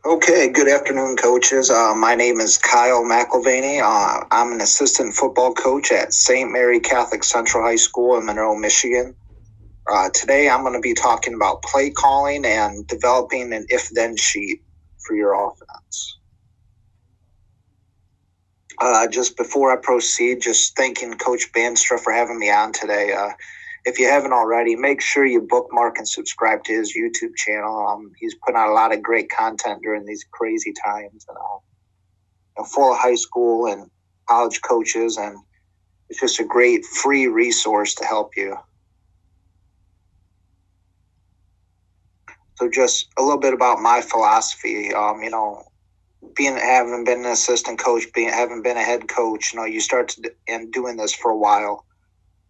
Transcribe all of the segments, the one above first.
Okay, good afternoon, coaches. My name is Kyle McElvany. I'm an assistant football coach at St. Mary Catholic Central High School in Monroe, Michigan. Today, I'm going to be talking about play calling and developing an if-then sheet for your offense. Just before I proceed, just thanking Coach Bandstra for having me on today. If you haven't already, make sure you bookmark and subscribe to his YouTube channel. He's putting out a lot of great content during these crazy times, full of high school and college coaches, and it's just a great free resource to help you. So just a little bit about my philosophy. Having been an assistant coach, having been a head coach, you start to, and doing this for a while,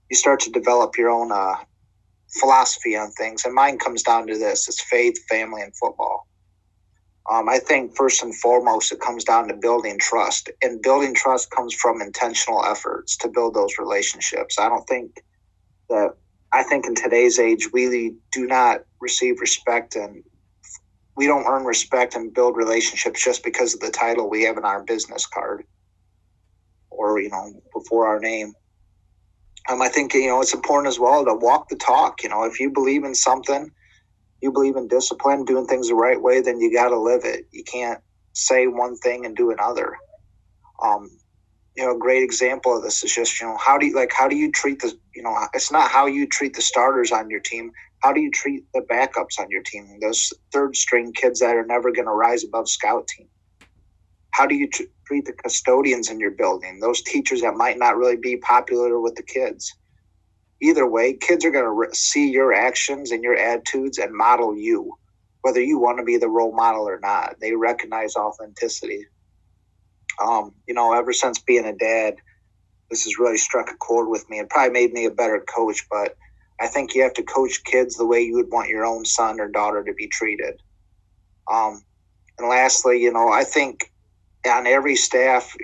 you start to develop your own philosophy on things. And mine comes down to this: it's faith, family, and football. I think first and foremost, it comes down to building trust. And building trust comes from intentional efforts to build those relationships. I think in today's age, we do not receive respect, and we don't earn respect and build relationships just because of the title we have in our business card or, before our name. I think, it's important as well to walk the talk. If you believe in something, you believe in discipline, doing things the right way, then you got to live it. You can't say one thing and do another. A great example of this is just, how do you treat the, it's not how you treat the starters on your team. How do you treat the backups on your team? Those third string kids that are never going to rise above scout team. How do you treat the custodians in your building? Those teachers that might not really be popular with the kids. Either way, kids are going to see your actions and your attitudes and model you, whether you want to be the role model or not. They recognize authenticity. Ever since being a dad, this has really struck a chord with me and probably made me a better coach. But I think you have to coach kids the way you would want your own son or daughter to be treated. And lastly, I think on every staff,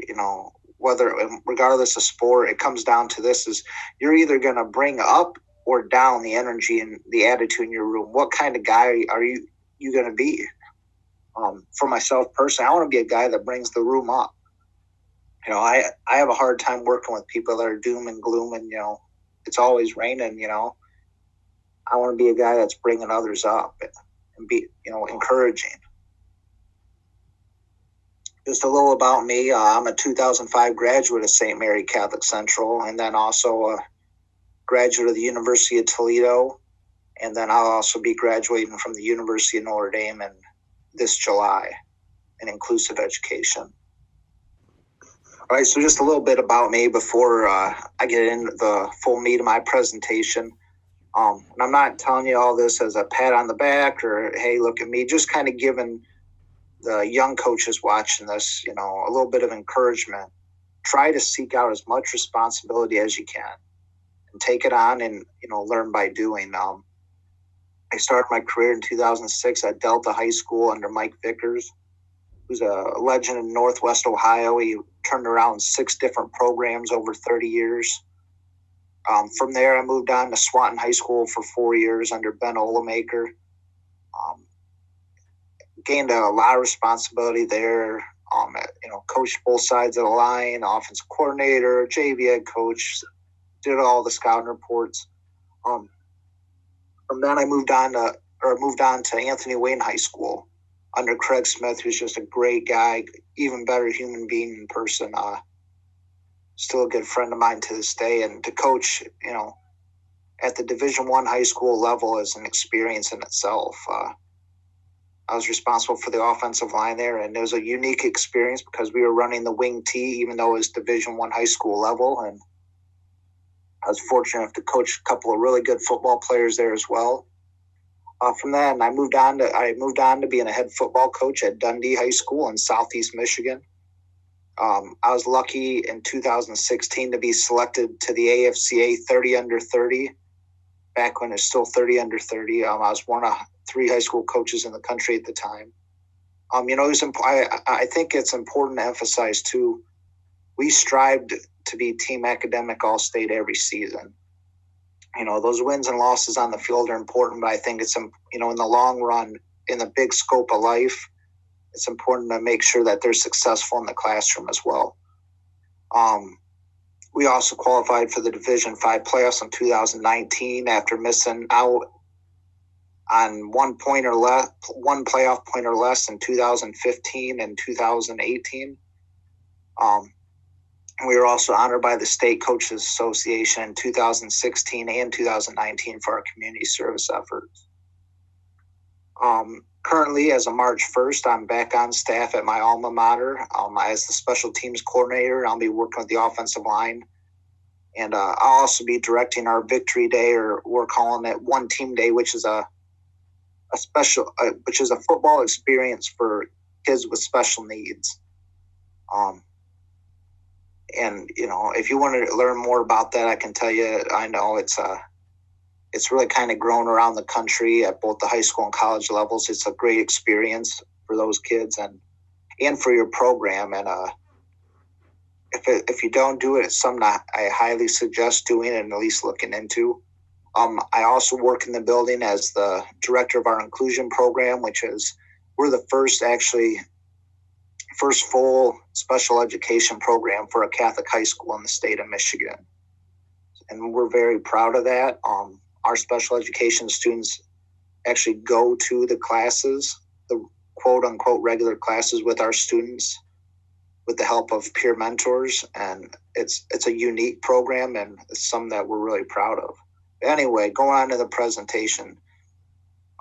regardless of sport, it comes down to this: is you're either going to bring up or down the energy and the attitude in your room. What kind of guy are you going to be? For myself personally, I want to be a guy that brings the room up. I have a hard time working with people that are doom and gloom and, it's always raining, I want to be a guy that's bringing others up and be, encouraging. Just a little about me. I'm a 2005 graduate of St. Mary Catholic Central, and then also a graduate of the University of Toledo. And then I'll also be graduating from the University of Notre Dame in this July in inclusive education. All right, so just a little bit about me before I get into the full meat of my presentation. And I'm not telling you all this as a pat on the back or, hey, look at me, just kind of giving the young coaches watching this, a little bit of encouragement. Try to seek out as much responsibility as you can and take it on and, learn by doing. I started my career in 2006 at Delta High School under Mike Vickers, who's a legend in Northwest Ohio. He turned around 6 different programs over 30 years. From there, I moved on to Swanton High School for 4 years under Ben Olemaker. Gained a lot of responsibility there. Coached both sides of the line, offensive coordinator, JV head coach, did all the scouting reports. From then, I moved on to Anthony Wayne High School under Craig Smith, who's just a great guy, even better human being in person. Still a good friend of mine to this day, and to coach, at the Division I high school level is an experience in itself. I was responsible for the offensive line there, and it was a unique experience because we were running the wing T, even though it was Division I high school level, and I was fortunate enough to coach a couple of really good football players there as well. From then, I moved on to being a head football coach at Dundee High School in Southeast Michigan. I was lucky in 2016 to be selected to the AFCA 30 under 30, back when it was still 30 under 30. I was one of 3 high school coaches in the country at the time. I think it's important to emphasize, too, we strived to be team academic all-state every season. Those wins and losses on the field are important, but I think it's, in the long run, in the big scope of life, it's important to make sure that they're successful in the classroom as well. We also qualified for the Division V playoffs in 2019 after missing out on one playoff point or less in 2015 and 2018. We were also honored by the State Coaches Association in 2016 and 2019 for our community service efforts. Currently, as of March 1st, I'm back on staff at my alma mater as the special teams coordinator. I'll be working with the offensive line. And I'll also be directing our Victory Day, or we're calling it One Team Day, which is a football experience for kids with special needs. And if you want to learn more about that, I can tell you. I know it's really kind of grown around the country at both the high school and college levels. It's a great experience for those kids and for your program. And if you don't do it, it's something I highly suggest doing and at least looking into. I also work in the building as the director of our inclusion program, we're the first full special education program for a Catholic high school in the state of Michigan. And we're very proud of that. Our special education students actually go to the classes, the quote unquote regular classes with our students with the help of peer mentors. And it's a unique program, and it's something that we're really proud of. Anyway, going on to the presentation.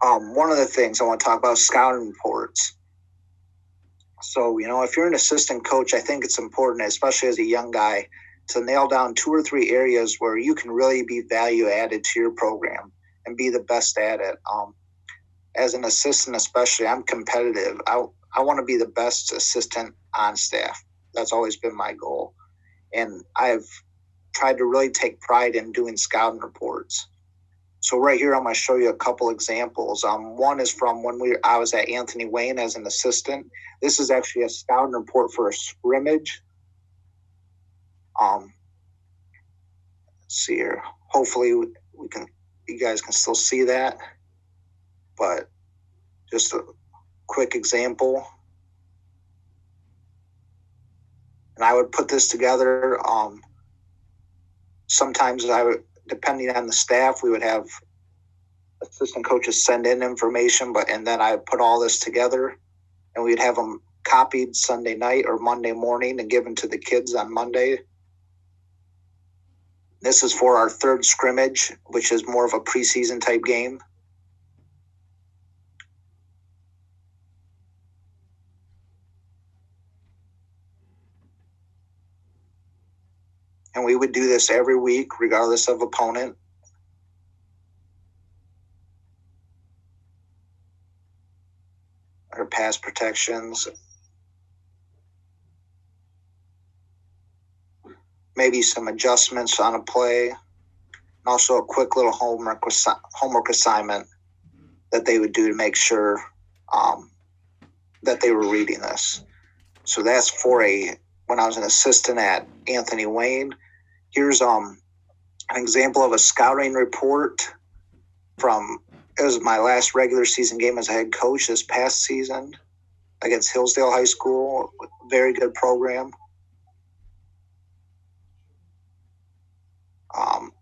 One of the things I want to talk about is scouting reports. So, if you're an assistant coach, I think it's important, especially as a young guy, to nail down 2 or 3 areas where you can really be value added to your program and be the best at it. As an assistant, especially, I'm competitive. I want to be the best assistant on staff. That's always been my goal. And I've tried to really take pride in doing scouting reports. So right here, I'm going to show you a couple examples. One is from when I was at Anthony Wayne as an assistant. This is actually a scouting report for a scrimmage. Let's see here. Hopefully you guys can still see that. But just a quick example. And I would put this together. Sometimes depending on the staff, we would have assistant coaches send in information, and then I would put all this together, and we'd have them copied Sunday night or Monday morning and given to the kids on Monday. This is for our 3rd scrimmage, which is more of a preseason type game. And we would do this every week, regardless of opponent. Our pass protections. Maybe some adjustments on a play. And also a quick little homework assignment that they would do to make sure that they were reading this. So that's when I was an assistant at Anthony Wayne. Here's an example of a scouting report it was my last regular season game as a head coach this past season against Hillsdale High School. Very good program.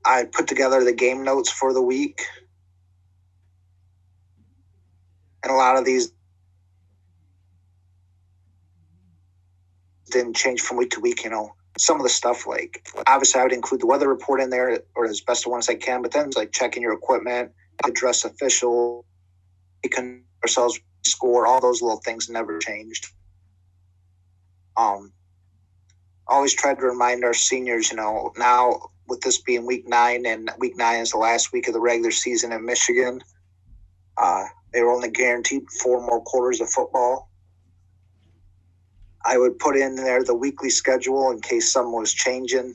I put together the game notes for the week. And a lot of these didn't change from week to week, Some of the stuff, like, obviously I would include the weather report in there, or as best of one as I can, but then it's like checking your equipment, address official, ourselves score, all those little things never changed. Always tried to remind our seniors, now with this being week 9, and week 9 is the last week of the regular season in Michigan, they were only guaranteed 4 more quarters of football. I would put in there the weekly schedule in case something was changing.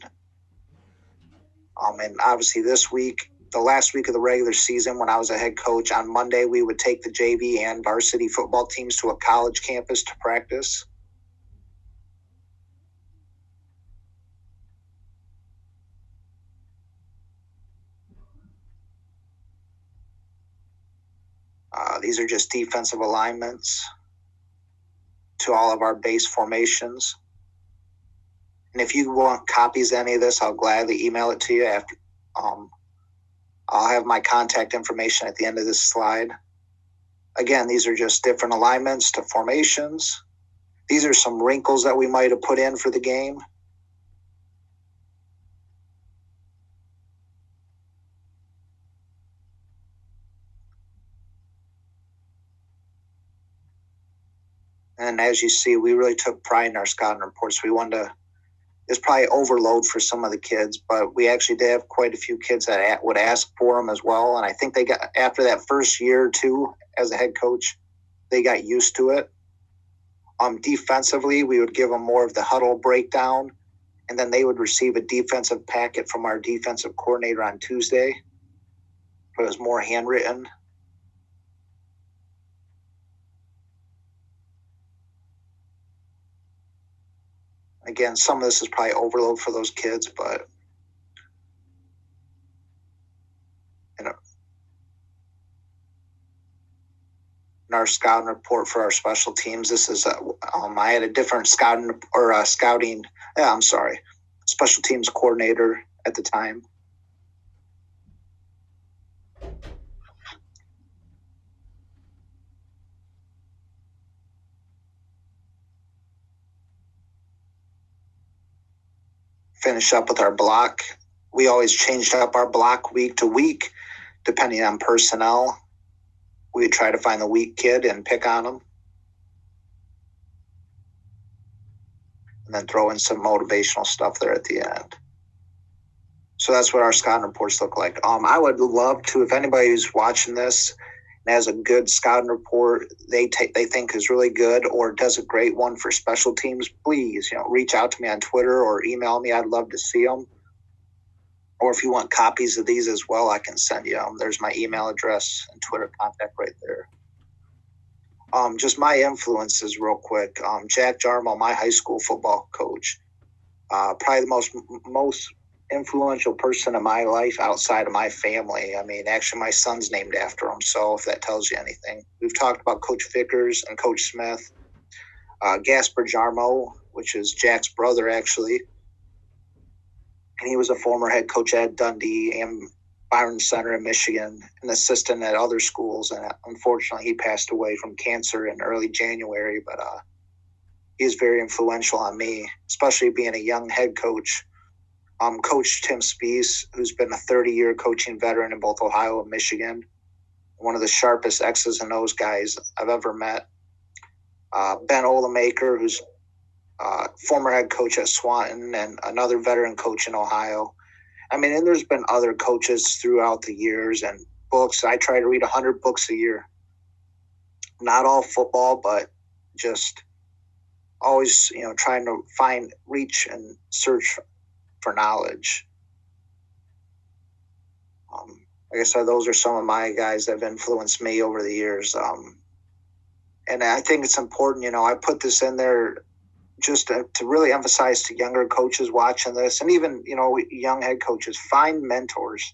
And obviously this week, the last week of the regular season, when I was a head coach, on Monday, we would take the JV and varsity football teams to a college campus to practice. These are just defensive alignments. to all of our base formations. And if you want copies of any of this, I'll gladly email it to you after. I'll have my contact information at the end of this slide. Again, these are just different alignments to formations. These are some wrinkles that we might have put in for the game. And as you see, we really took pride in our scouting reports. We wanted to, it's probably overload for some of the kids, but we actually did have quite a few kids that would ask for them as well. And I think they got, after that first year or two as a head coach, they got used to it. Defensively, we would give them more of the huddle breakdown, and then they would receive a defensive packet from our defensive coordinator on Tuesday. It was more handwritten. Again, some of this is probably overload for those kids, but in our scouting report for our special teams, this is I had a different special teams coordinator at the time. Finish up with our block. We always changed up our block week to week, depending on personnel. We'd try to find the weak kid and pick on them. And then throw in some motivational stuff there at the end. So that's what our scouting reports look like. I would love to, if anybody who's watching this and has a good scouting report they think is really good or does a great one for special teams, please, reach out to me on Twitter or email me. I'd love to see them. Or if you want copies of these as well, I can send you them. There's my email address and Twitter contact right there. Just my influences real quick. Jack Jarmo, my high school football coach, probably the most influential person in my life outside of my family. I mean, actually, my son's named after him, so if that tells you anything. We've talked about Coach Vickers and Coach Smith. Gasper Jarmo, which is Jack's brother, actually. And he was a former head coach at Dundee and Byron Center in Michigan, an assistant at other schools. And unfortunately, he passed away from cancer in early January. But he's very influential on me, especially being a young head coach. Coach Tim Spees, who's been a 30-year coaching veteran in both Ohio and Michigan, one of the sharpest X's and O's guys I've ever met. Ben Olemaker, who's former head coach at Swanton and another veteran coach in Ohio. I mean, and there's been other coaches throughout the years and books. I try to read 100 books a year. Not all football, but just always, trying to reach and search for knowledge. Like I said, those are some of my guys that have influenced me over the years. And I think it's important, I put this in there just to really emphasize to younger coaches watching this, and even, young head coaches, find mentors.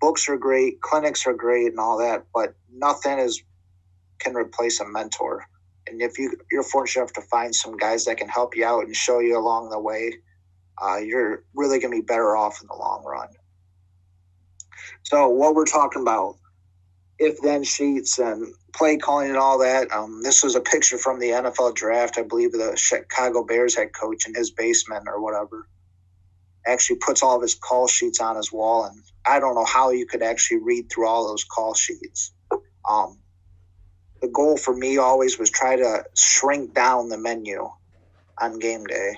Books are great, clinics are great and all that, but nothing can replace a mentor. And if you're fortunate enough to find some guys that can help you out and show you along the way, you're really going to be better off in the long run. So what we're talking about, if-then sheets and play calling and all that. This was a picture from the NFL draft, I believe, the Chicago Bears head coach in his basement or whatever. Actually puts all of his call sheets on his wall, and I don't know how you could actually read through all those call sheets. The goal for me always was try to shrink down the menu on game day.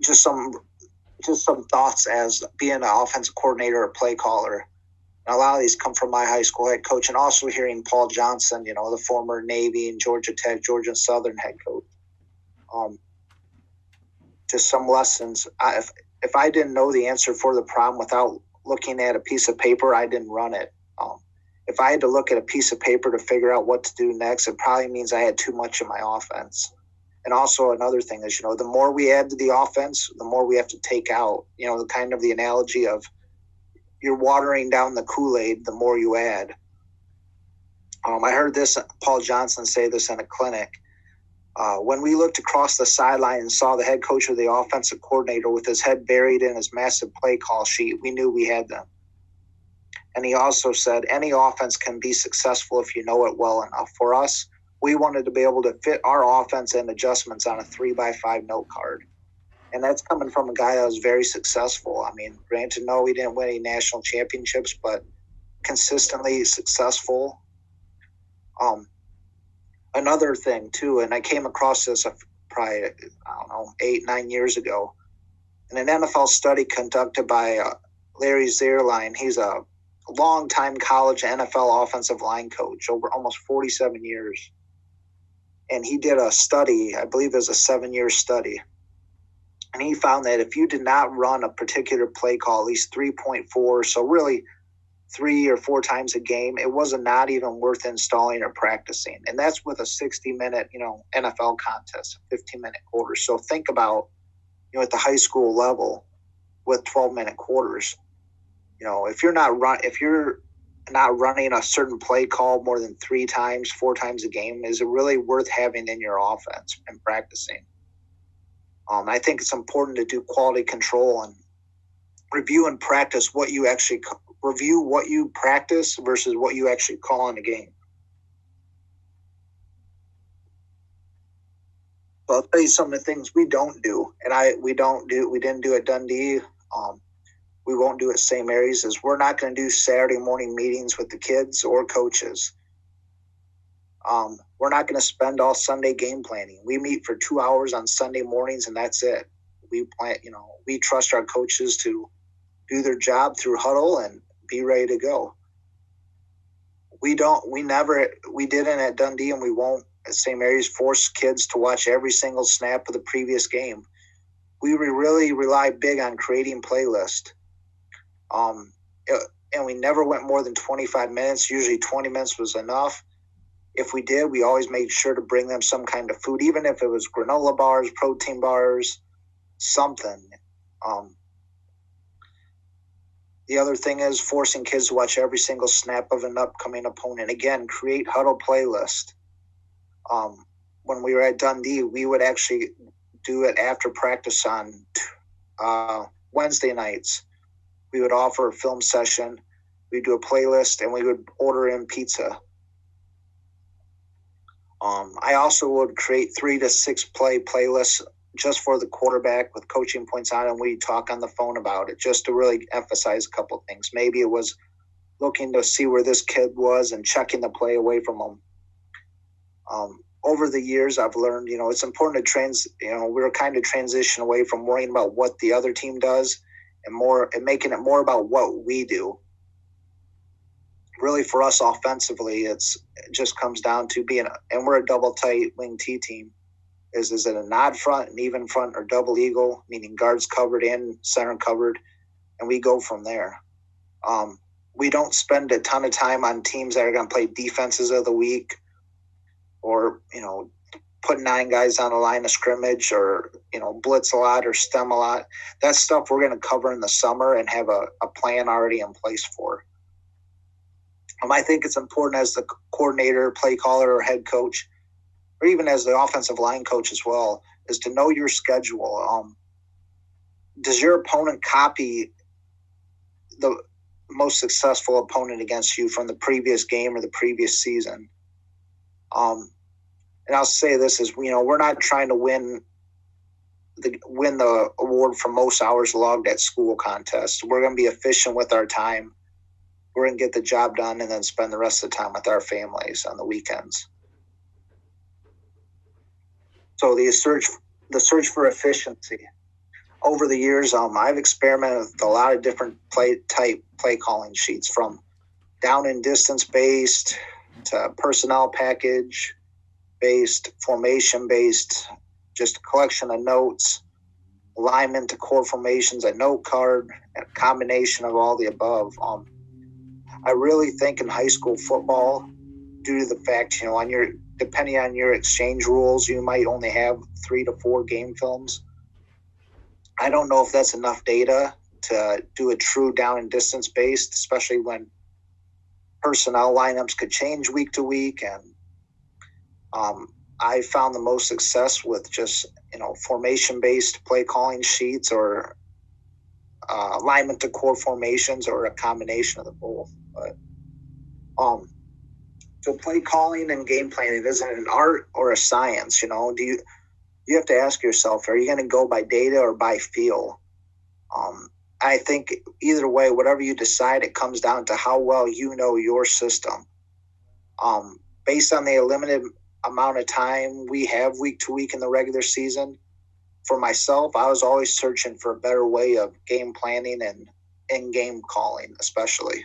Just some thoughts as being an offensive coordinator or play caller. A lot of these come from my high school head coach, and also hearing Paul Johnson, the former Navy and Georgia Tech, Georgia Southern head coach. Just some lessons. If I didn't know the answer for the problem without looking at a piece of paper, I didn't run it. If I had to look at a piece of paper to figure out what to do next, it probably means I had too much in my offense. And also another thing is, the more we add to the offense, the more we have to take out. The kind of the analogy of you're watering down the Kool-Aid, the more you add. I heard Paul Johnson say this in a clinic. When we looked across the sideline and saw the head coach or the offensive coordinator with his head buried in his massive play call sheet, we knew we had them. And he also said, any offense can be successful if you know it well enough. For us, we wanted to be able to fit our offense and adjustments on a 3x5 note card. And that's coming from a guy that was very successful. I mean, granted, no, we didn't win any national championships, but consistently successful. Another thing, too, and I came across this probably, 8-9 years ago, in an NFL study conducted by Larry Zierlein. He's a longtime college NFL offensive line coach, over almost 47 years. And he did a study, I believe it was a 7-year study. And he found that if you did not run a particular play call at least 3.4, so really 3 or 4 times a game, it was not even worth installing or practicing. And that's with a 60-minute, NFL contest, 15-minute quarters. So think about, at the high school level with 12-minute quarters. If you're not running a certain play call more than 3 times, 4 times a game, is it really worth having in your offense and practicing? I think it's important to do quality control and review and practice what you practice versus what you actually call in a game. So I'll tell you some of the things we don't do, and we didn't do at Dundee. We won't do at St. Mary's. Is we're not going to do Saturday morning meetings with the kids or coaches. We're not going to spend all Sunday game planning. We meet for 2 hours on Sunday mornings, and that's it. We trust our coaches to do their job through Huddle and be ready to go. We didn't at Dundee, and we won't at St. Mary's force kids to watch every single snap of the previous game. We really rely big on creating playlists. And we never went more than 25 minutes. Usually 20 minutes was enough. If we did, we always made sure to bring them some kind of food, even if it was granola bars, protein bars, something. The other thing is forcing kids to watch every single snap of an upcoming opponent. Again, create Huddle playlist. When we were at Dundee, we would actually do it after practice on Wednesday nights. We would offer a film session. We'd do a playlist, and we would order in pizza. I also would create 3 to 6 play playlists just for the quarterback with coaching points on, and we talk on the phone about it just to really emphasize a couple of things. Maybe it was looking to see where this kid was and checking the play away from him. Over the years, I've learned, it's important to we're kind of transition away from worrying about what the other team does and making it more about what we do. Really, for us offensively, it just comes down to and we're a double tight wing T team. Is it a nod front, an even front, or double eagle, meaning guards covered and center covered, and we go from there. We don't spend a ton of time on teams that are going to play defenses of the week or, put 9 guys on the line of scrimmage or, blitz a lot or stem a lot. That's stuff we're going to cover in the summer and have a plan already in place for. I think it's important as the coordinator, play caller, or head coach, or even as the offensive line coach as well, is to know your schedule. Does your opponent copy the most successful opponent against you from the previous game or the previous season? And I'll say this is, we're not trying to win the award for most hours logged at school contest. We're going to be efficient with our time. We're going to get the job done and then spend the rest of the time with our families on the weekends. So the search for efficiency. Over the years, I've experimented with a lot of different play calling sheets, from down and distance based to personnel package based, formation based, just a collection of notes, alignment to core formations, a note card, a combination of all the above. I really think in high school football, due to the fact, depending on your exchange rules, you might only have 3 to 4 game films. I don't know if that's enough data to do a true down and distance based, especially when personnel lineups could change week to week. And I found the most success with just, formation-based play calling sheets or alignment to core formations or a combination of the both. But so play calling and game planning isn't an art or a science. You have to ask yourself, are you going to go by data or by feel? I think either way, whatever you decide, it comes down to how well you know your system. Based on the limited amount of time we have week to week in the regular season, for myself, I was always searching for a better way of game planning and in-game calling, especially.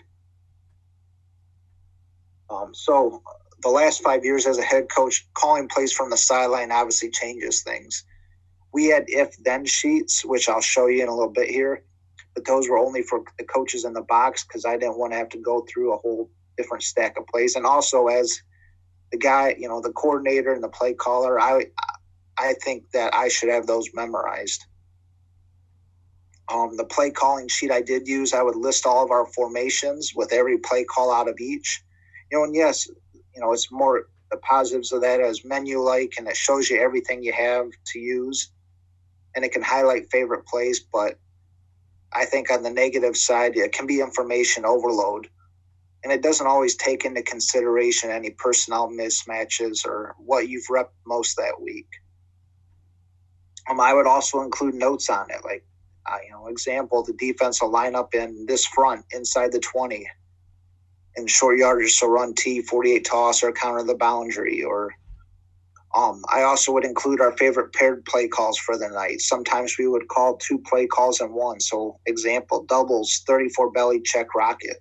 So the last 5 years as a head coach, calling plays from the sideline obviously changes things. We had if-then sheets, which I'll show you in a little bit here, but those were only for the coaches in the box because I didn't want to have to go through a whole different stack of plays. And also as the guy, the coordinator and the play caller, I think that I should have those memorized. The play calling sheet I did use, I would list all of our formations with every play call out of each. And yes, it's more the positives of that as menu-like, and it shows you everything you have to use, and it can highlight favorite plays. But I think on the negative side, it can be information overload, and it doesn't always take into consideration any personnel mismatches or what you've repped most that week. I would also include notes on it, like, example, the defense will line up in this front inside the 20 in short yardage, so run T, 48 toss, or counter the boundary. Or I also would include our favorite paired play calls for the night. Sometimes we would call 2 play calls in one. So example, doubles, 34 belly check rocket.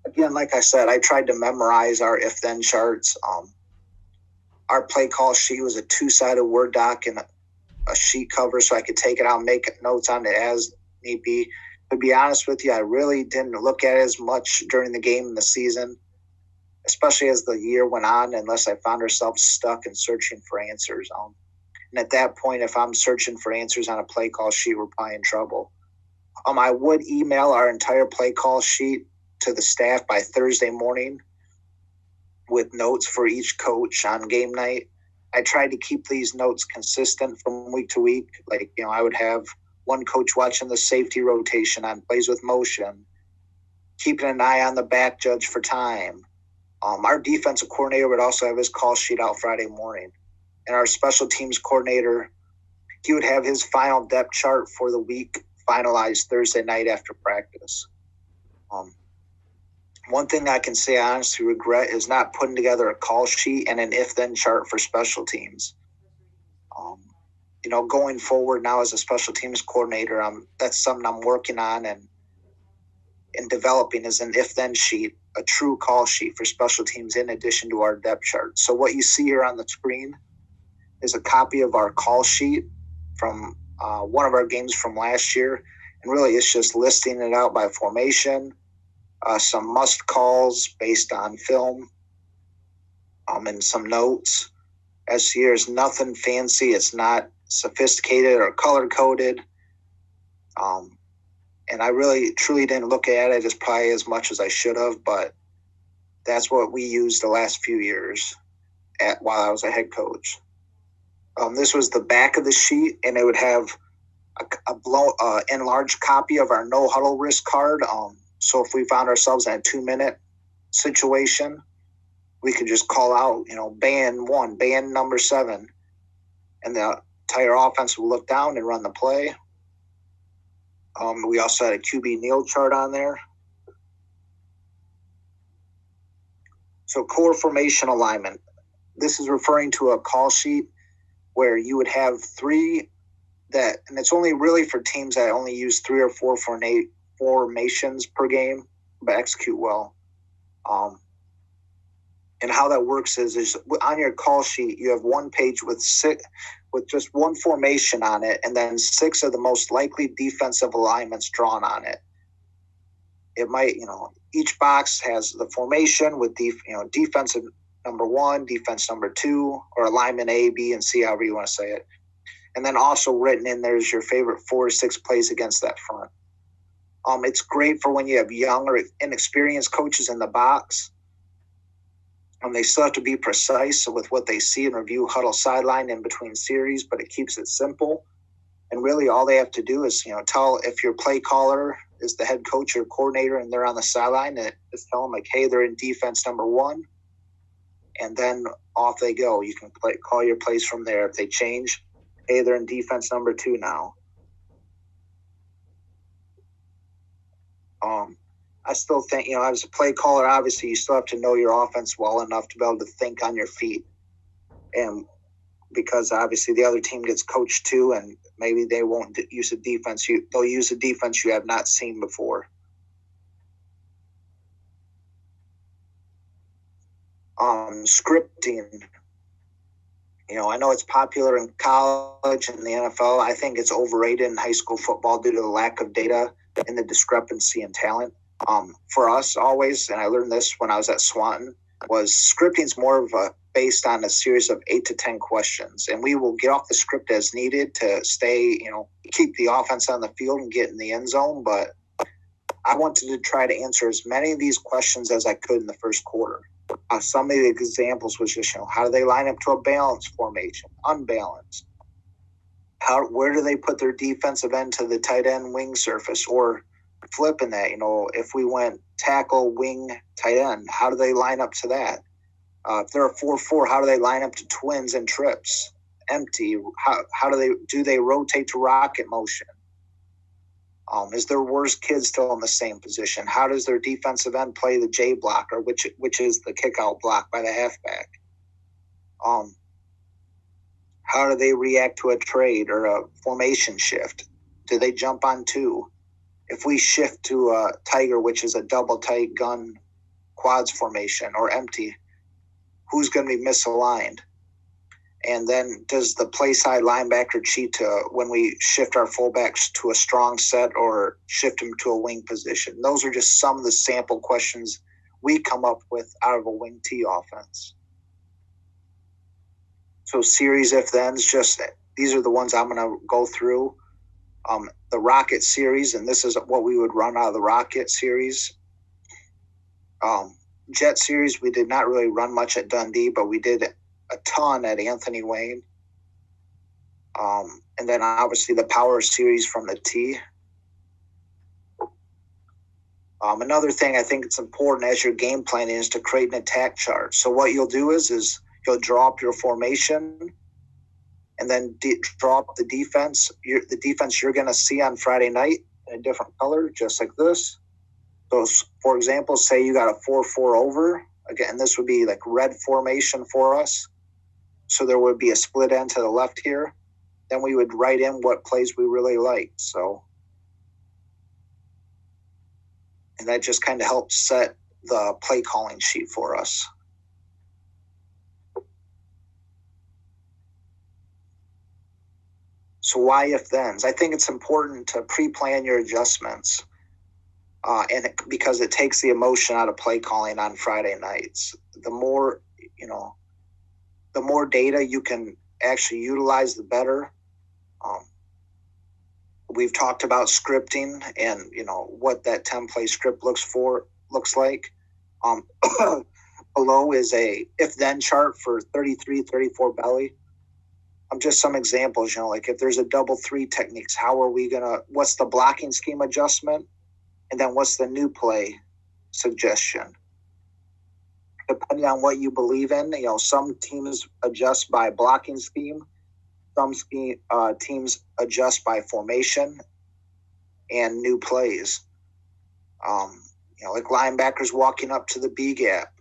Again, like I said, I tried to memorize our if-then charts. Our play call sheet was a 2-sided Word doc and a sheet cover, so I could take it out and make notes on it as need be. To be honest with you, I really didn't look at it as much during the game in the season, especially as the year went on, unless I found ourselves stuck and searching for answers. And at that point, if I'm searching for answers on a play call sheet, we're probably in trouble. I would email our entire play call sheet to the staff by Thursday morning with notes for each coach on game night. I tried to keep these notes consistent from week to week. Like, I would have one coach watching the safety rotation on plays with motion, keeping an eye on the back judge for time. Our defensive coordinator would also have his call sheet out Friday morning. And our special teams coordinator, he would have his final depth chart for the week finalized Thursday night after practice. One thing I can say I honestly regret is not putting together a call sheet and an if-then chart for special teams. Going forward now as a special teams coordinator, that's something I'm working on and developing is an if-then sheet, a true call sheet for special teams in addition to our depth chart. So what you see here on the screen is a copy of our call sheet from one of our games from last year. And really it's just listing it out by formation, some must calls based on film, and some notes. As here is nothing fancy. It's not sophisticated or color coded. And I really truly didn't look at it as probably as much as I should have, but that's what we used the last few years while I was a head coach. This was the back of the sheet, and it would have a enlarged copy of our no huddle risk card. So if we found ourselves in a 2-minute situation, we could just call out, band 1, band number 7, and the entire offense will look down and run the play. We also had a QB kneel chart on there. So core formation alignment. This is referring to a call sheet where you would have 3 and it's only really for teams that only use 3 or 4 formations per game, but execute well. And how that works is on your call sheet, you have one page with just one formation on it, and then 6 of the most likely defensive alignments drawn on it. It might, each box has the formation with defensive number 1, defense number 2, or alignment A, B, and C, however you want to say it. And then also written in there's your favorite 4 to 6 plays against that front. It's great for when you have young or inexperienced coaches in the box. They still have to be precise with what they see and review Huddle sideline in between series, but it keeps it simple. And really all they have to do is, tell if your play caller is the head coach or coordinator and they're on the sideline, and just tell them like, hey, they're in defense number 1. And then off they go. You can call your plays from there. If they change, hey, they're in defense number 2 now. I still think, as a play caller, obviously you still have to know your offense well enough to be able to think on your feet. And because obviously the other team gets coached too, and maybe they won't use a defense. They'll use a defense you have not seen before. Scripting. I know it's popular in college and the NFL. I think it's overrated in high school football due to the lack of data and the discrepancy in talent. For us always, and I learned this when I was at Swanton, was scripting's more of a based on a series of 8 to 10 questions. And we will get off the script as needed to stay, keep the offense on the field and get in the end zone. But I wanted to try to answer as many of these questions as I could in the first quarter. Some of the examples was just, how do they line up to a balanced formation, unbalanced? Where do they put their defensive end to the tight end wing surface? Or flipping that, if we went tackle, wing, tight end, how do they line up to that? If they're a 4-4, how do they line up to twins and trips? Empty. How do they rotate to rocket motion? Is their worst kid still in the same position? How does their defensive end play the J blocker, which is the kick-out block by the halfback? How do they react to a trade or a formation shift? Do they jump on 2? If we shift to a tiger, which is a double tight gun quads formation or empty, who's going to be misaligned? And then does the play side linebacker cheat to when we shift our fullbacks to a strong set or shift them to a wing position? Those are just some of the sample questions we come up with out of a wing T offense. So series if-thens, these are the ones I'm going to go through. The Rocket series, and this is what we would run out of the Rocket series. Jet series, we did not really run much at Dundee, but we did a ton at Anthony Wayne. And then obviously the Power series from the T. Another thing I think it's important as your game planning is to create an attack chart. So what you'll do is you'll draw up your formation and then draw up the defense. The defense you're going to see on Friday night in a different color, just like this. So, for example, say you got a 4-4 over. Again, this would be like red formation for us. So there would be a split end to the left here. Then we would write in what plays we really like. So, and that just kind of helps set the play calling sheet for us. So why if-thens? I think it's important to pre-plan your adjustments, because it takes the emotion out of play calling on Friday nights. The more data you can actually utilize, the better. We've talked about scripting and what that template script looks like. Below is a if-then chart for 33, 34 belly. Just some examples, like if there's a double 3 techniques, what's the blocking scheme adjustment? And then what's the new play suggestion? Depending on what you believe in, some teams adjust by blocking scheme. Some teams adjust by formation and new plays. Like linebackers walking up to the B gap.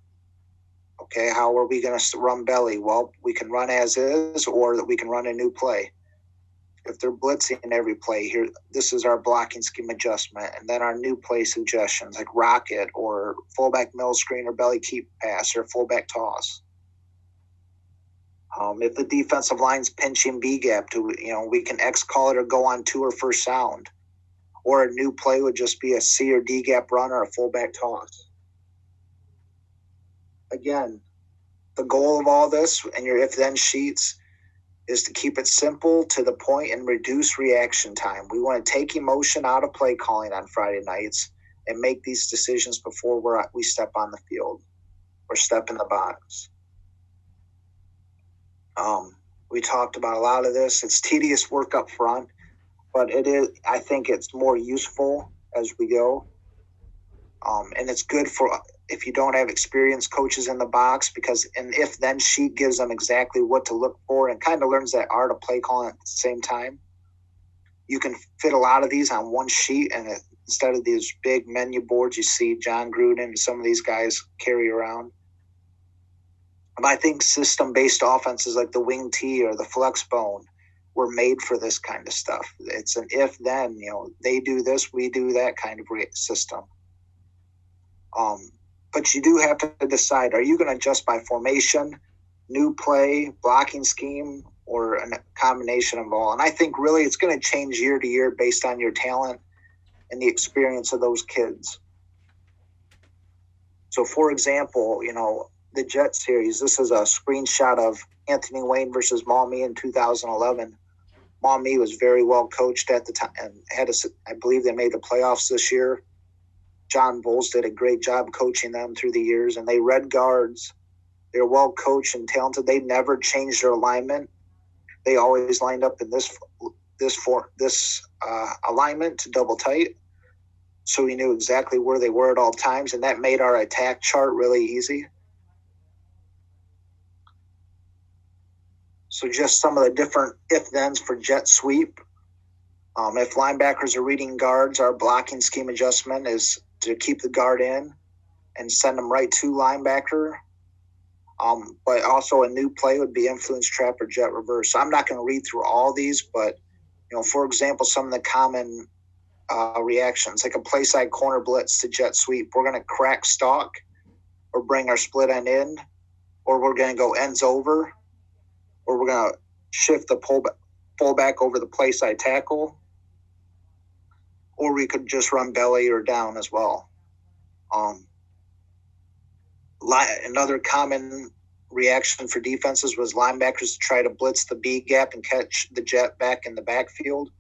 Okay, how are we going to run belly? Well, we can run as is, or that we can run a new play. If they're blitzing every play here, this is our blocking scheme adjustment. And then our new play suggestions like rocket or fullback middle screen or belly keep pass or fullback toss. If the defensive line's pinching B gap, we can X call it or go on 2 or first sound. Or a new play would just be a C or D gap run or a fullback toss. Again, the goal of all this and your if-then sheets is to keep it simple, to the point, and reduce reaction time. We want to take emotion out of play calling on Friday nights and make these decisions before we step on the field. or step in the box. We talked about a lot of this. It's tedious work up front, but I think it's more useful as we go. And it's good for if you don't have experienced coaches in the box, because an if-then sheet gives them exactly what to look for and kind of learns that art of play calling at the same time. You can fit a lot of these on one sheet, and instead of these big menu boards you see John Gruden and some of these guys carry around. But I think system-based offenses like the wing T or the flex bone were made for this kind of stuff. It's an if-then, they do this, we do that kind of system. But you do have to decide, are you going to adjust by formation, new play, blocking scheme, or a combination of all? And I think really it's going to change year to year based on your talent and the experience of those kids. So, for example, the Jet series, this is a screenshot of Anthony Wayne versus Maumee in 2011. Maumee was very well coached at the time and I believe they made the playoffs this year. John Bowles did a great job coaching them through the years, and they read guards. They're well coached and talented. They never changed their alignment. They always lined up in this alignment to double tight, so we knew exactly where they were at all times, and that made our attack chart really easy. So just some of the different if-thens for jet sweep. If linebackers are reading guards, our blocking scheme adjustment is to keep the guard in and send them right to linebacker. But also a new play would be influence trap or jet reverse. So I'm not going to read through all these, but, for example, some of the common reactions, like a play side corner blitz to jet sweep. We're going to crack stalk or bring our split end in, or we're going to go ends over, or we're going to shift the fullback over the play side tackle, or we could just run belly or down as well. Another common reaction for defenses was linebackers to try to blitz the B gap and catch the jet back in the backfield.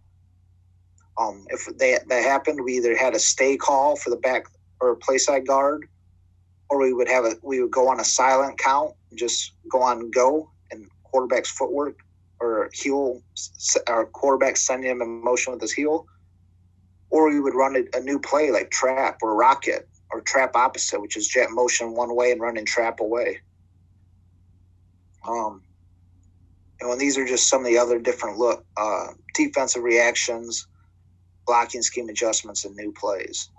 If that happened, we either had a stay call for the back or a play side guard, or we would go on a silent count and just go on go and quarterback's footwork or heel, or quarterback sending him in motion with his heel. Or we would run a new play like trap or rocket, or trap opposite, which is jet motion one way and running trap away. And these are just some of the other different defensive reactions, blocking scheme adjustments, and new plays.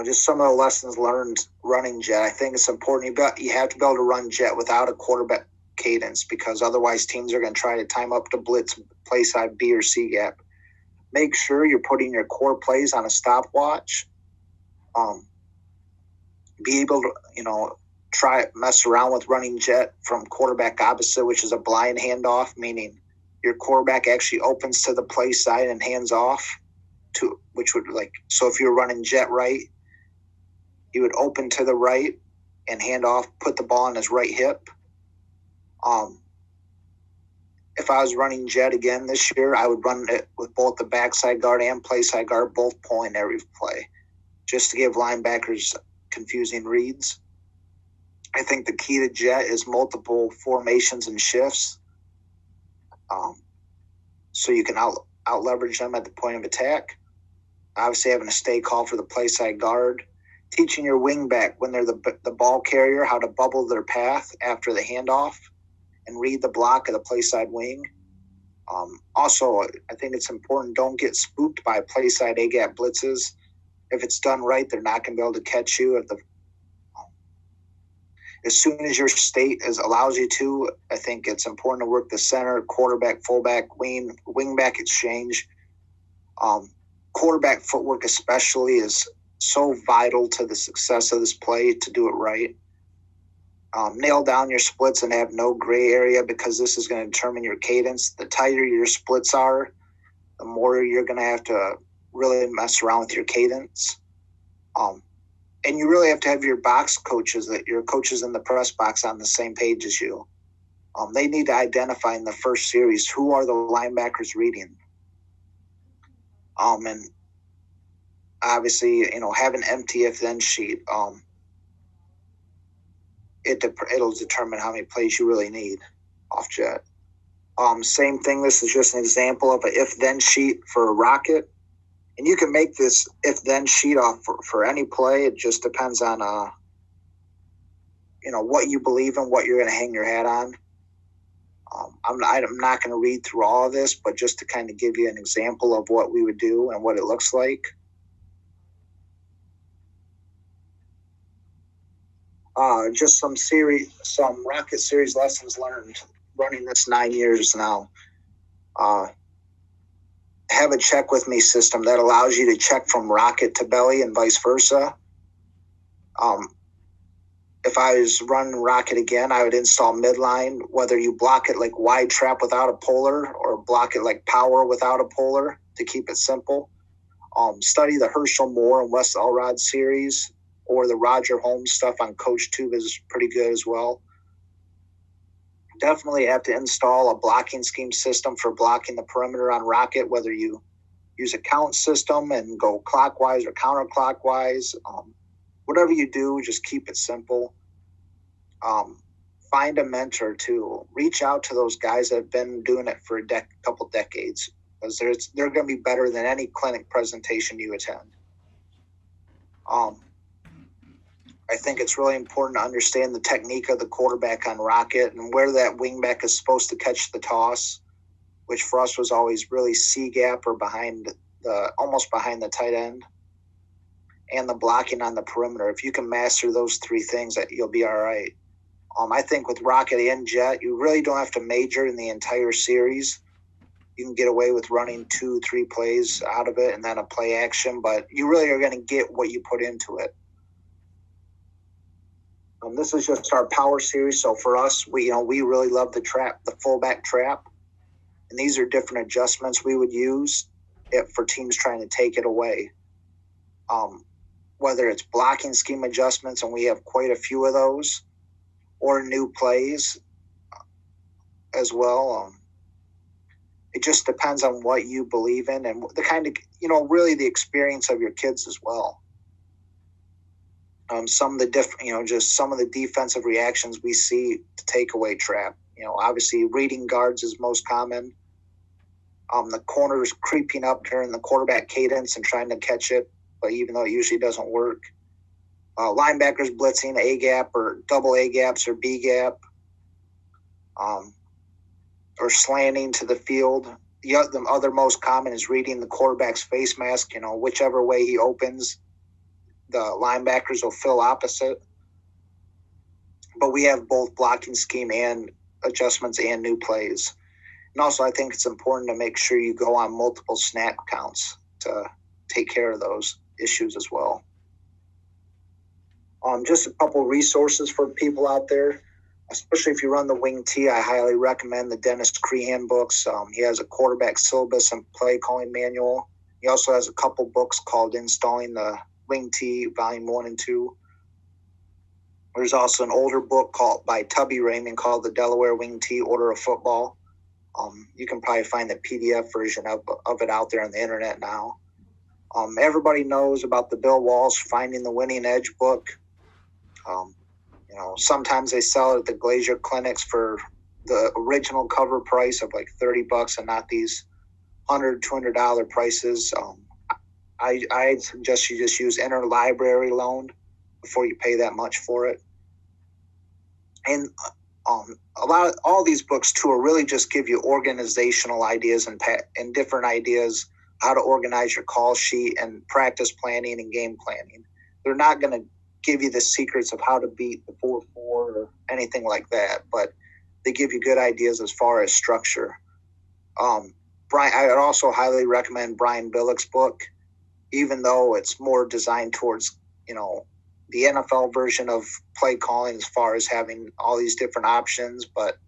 Just some of the lessons learned running jet. I think it's important. You have to be able to run jet without a quarterback cadence, because otherwise teams are going to try to time up to blitz play side B or C gap. Make sure you're putting your core plays on a stopwatch. Be able to, mess around with running jet from quarterback opposite, which is a blind handoff, meaning your quarterback actually opens to the play side and hands off to, which would so if you're running jet right, he would open to the right and hand off, put the ball on his right hip. If I was running jet again this year, I would run it with both the backside guard and play side guard both pulling every play, just to give linebackers confusing reads. I think the key to jet is multiple formations and shifts, so you can out leverage them at the point of attack. Obviously, having a stay call for the play side guard, teaching your wing back when they're the ball carrier how to bubble their path after the handoff and read the block of the play side wing. Also, I think it's important, don't get spooked by play side A-gap blitzes. If it's done right, they're not going to be able to catch you. As soon as your state allows you to, I think it's important to work the center, quarterback, fullback, wing-back exchange. Quarterback footwork especially is so vital to the success of this play to do it right. Nail down your splits and have no gray area, because this is going to determine your cadence. The tighter your splits are, the more you're going to have to really mess around with your cadence. And you really have to have your box coaches, your coaches in the press box, on the same page as you. They need to identify in the first series who are the linebackers reading. And obviously, have an empty if-then sheet. It'll determine how many plays you really need off jet. Same thing. This is just an example of an if-then sheet for a rocket. And you can make this if-then sheet off for any play. It just depends on, what you believe in, what you're going to hang your hat on. I'm not going to read through all of this, but just to kind of give you an example of what we would do and what it looks like. Just some Rocket Series lessons learned running this 9 years now. Have a check with me system that allows you to check from rocket to belly and vice versa. If I was running rocket again, I would install midline, whether you block it like wide trap without a polar or block it like power without a polar to keep it simple. Study the Herschel Moore and Wes Elrod series, or the Roger Holmes stuff on Coach Tube is pretty good as well. Definitely have to install a blocking scheme system for blocking the perimeter on rocket, whether you use a count system and go clockwise or counterclockwise. Whatever you do, just keep it simple. Find a mentor too. Reach out to those guys that have been doing it for a couple decades, because they're going to be better than any clinic presentation you attend. I think it's really important to understand the technique of the quarterback on rocket and where that wingback is supposed to catch the toss, which for us was always really C gap or almost behind the tight end, and the blocking on the perimeter. If you can master those three things, you'll be all right. I think with rocket and jet, you really don't have to major in the entire series. You can get away with running 2-3 plays out of it and then a play action, but you really are going to get what you put into it. This is just our power series. So for us, we really love the fullback trap. And these are different adjustments we would use for teams trying to take it away. Whether it's blocking scheme adjustments, and we have quite a few of those, or new plays as well. It just depends on what you believe in and the kind of, really the experience of your kids as well. Some of the defensive reactions we see to takeaway trap. Obviously reading guards is most common. The corners creeping up during the quarterback cadence and trying to catch it, but even though it usually doesn't work. Linebackers blitzing A gap or double A gaps or B gap, or slanting to the field. The other most common is reading the quarterback's face mask. Whichever way he opens, the linebackers will fill opposite. But we have both blocking scheme and adjustments and new plays. And also, I think it's important to make sure you go on multiple snap counts to take care of those issues as well. Just a couple resources for people out there, especially if you run the wing T. I highly recommend the Dennis Crehan books. He has a quarterback syllabus and play calling manual. He also has a couple books called Installing the Wing T, Volume 1 and 2. There's also an older book by Tubby Raymond called The Delaware Wing T Order of Football. You can probably find the PDF version of it out there on the internet now. Everybody knows about the Bill Walsh Finding the Winning Edge book. Sometimes they sell it at the Glazier clinics for the original cover price of like $30 and not these $100, $200 prices. I suggest you just use interlibrary loan before you pay that much for it. And all these books too are really just give you organizational ideas and different ideas how to organize your call sheet and practice planning and game planning. They're not going to give you the secrets of how to beat the 4-4 or anything like that, but they give you good ideas as far as structure. I would also highly recommend Brian Billick's book, even though it's more designed towards, the NFL version of play calling as far as having all these different options. But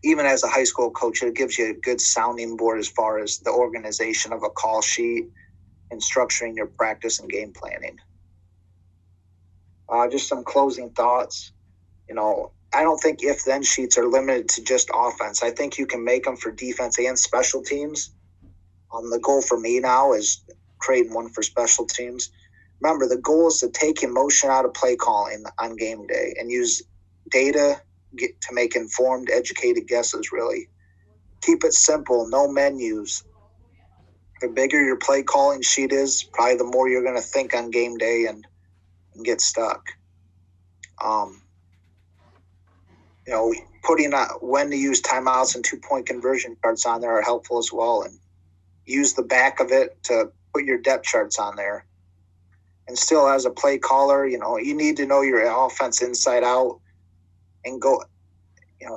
even as a high school coach, it gives you a good sounding board as far as the organization of a call sheet and structuring your practice and game planning. Just some closing thoughts. I don't think if-then sheets are limited to just offense. I think you can make them for defense and special teams. The goal for me now is creating one for special teams. Remember, the goal is to take emotion out of play calling on game day and use data to make informed, educated guesses, really. Keep it simple, no menus. The bigger your play calling sheet is, probably the more you're going to think on game day and get stuck. Putting when to use timeouts and 2-point conversion charts on there are helpful as well. And use the back of it to put your depth charts on there. And still, as a play caller, you need to know your offense inside out and go.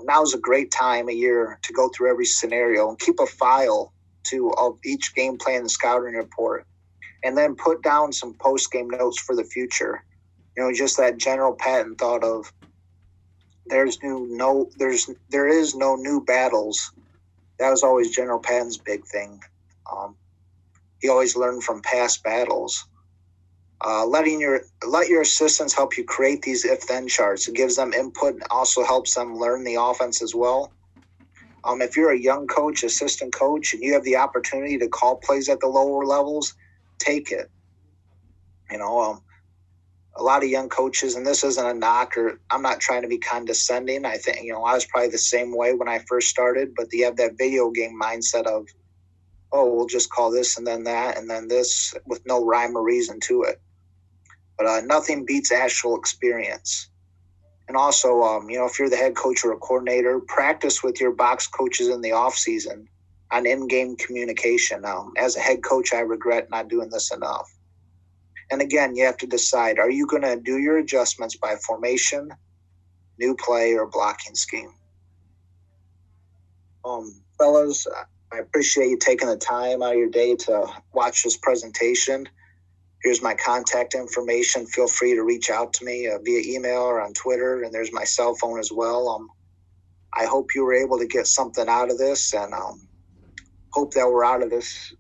Now's a great time of year to go through every scenario and keep a file of each game plan and scouting report, and then put down some post-game notes for the future. Just that general Patton thought of there is no new battles. That was always General Patton's big thing. He always learned from past battles. Let your assistants help you create these if-then charts. It gives them input and also helps them learn the offense as well. If you're a young coach, assistant coach, and you have the opportunity to call plays at the lower levels, take it. A lot of young coaches, and this isn't a knock, or I'm not trying to be condescending. I think, I was probably the same way when I first started, but you have that video game mindset of, oh, we'll just call this and then that and then this with no rhyme or reason to it. But nothing beats actual experience. And also, if you're the head coach or a coordinator, practice with your box coaches in the off season on in-game communication. As a head coach, I regret not doing this enough. And again, you have to decide, are you going to do your adjustments by formation, new play, or blocking scheme? Fellas, I appreciate you taking the time out of your day to watch this presentation. Here's my contact information. Feel free to reach out to me via email or on Twitter, and there's my cell phone as well. I hope you were able to get something out of this, and hope that we're out of this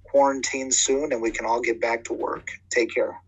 quarantine soon and we can all get back to work. Take care.